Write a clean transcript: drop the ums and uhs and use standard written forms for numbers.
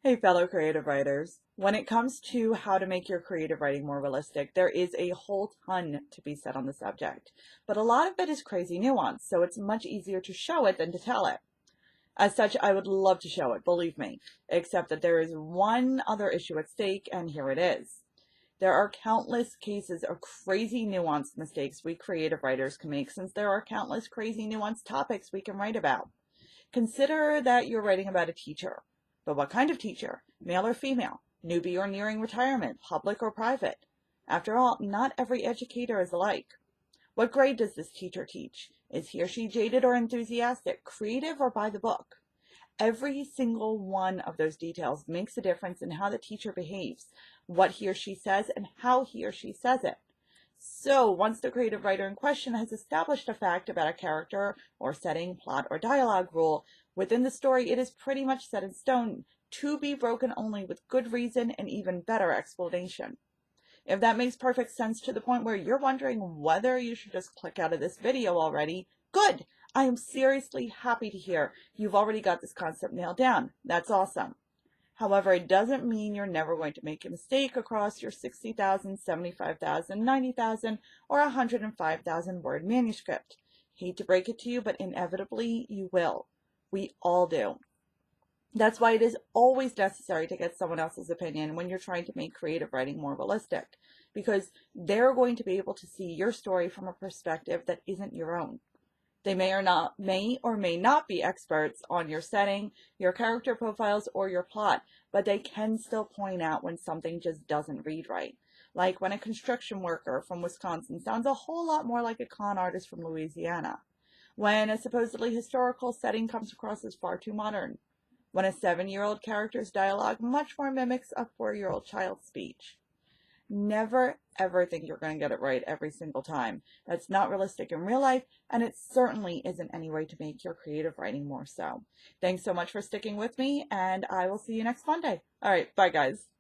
Hey, fellow creative writers. When it comes to how to make your creative writing more realistic, there is a whole ton to be said on the subject. But a lot of it is crazy nuance, so it's much easier to show it than to tell it. As such, I would love to show it, believe me, except that there is one other issue at stake, and here it is. There are countless cases of crazy nuanced mistakes we creative writers can make, since there are countless crazy nuanced topics we can write about. Consider that you're writing about a teacher. But what kind of teacher? Male or female? Newbie or nearing retirement? Public or private? After all, not every educator is alike. What grade does this teacher teach? Is he or she jaded or enthusiastic? Creative or by the book? Every single one of those details makes a difference in how the teacher behaves, what he or she says, and how he or she says it. So once the creative writer in question has established a fact about a character or setting, plot, or dialogue rule within the story, it is pretty much set in stone, to be broken only with good reason and even better explanation. If that makes perfect sense to the point where you're wondering whether you should just click out of this video already, good! I am seriously happy to hear you've already got this concept nailed down. That's awesome. However, it doesn't mean you're never going to make a mistake across your 60,000, 75,000, 90,000, or 105,000 word manuscript. Hate to break it to you, but inevitably you will. We all do. That's why it is always necessary to get someone else's opinion when you're trying to make creative writing more realistic, because they're going to be able to see your story from a perspective that isn't your own. They may or may not be experts on your setting, your character profiles, or your plot, but they can still point out when something just doesn't read right. Like when a construction worker from Wisconsin sounds a whole lot more like a con artist from Louisiana. When a supposedly historical setting comes across as far too modern. When a 7-year-old character's dialogue much more mimics a 4-year-old child's speech. Never ever think you're going to get it right every single time. That's not realistic in real life, and it certainly isn't any way to make your creative writing more so. Thanks so much for sticking with me, and I will see you next Monday. All right, bye guys.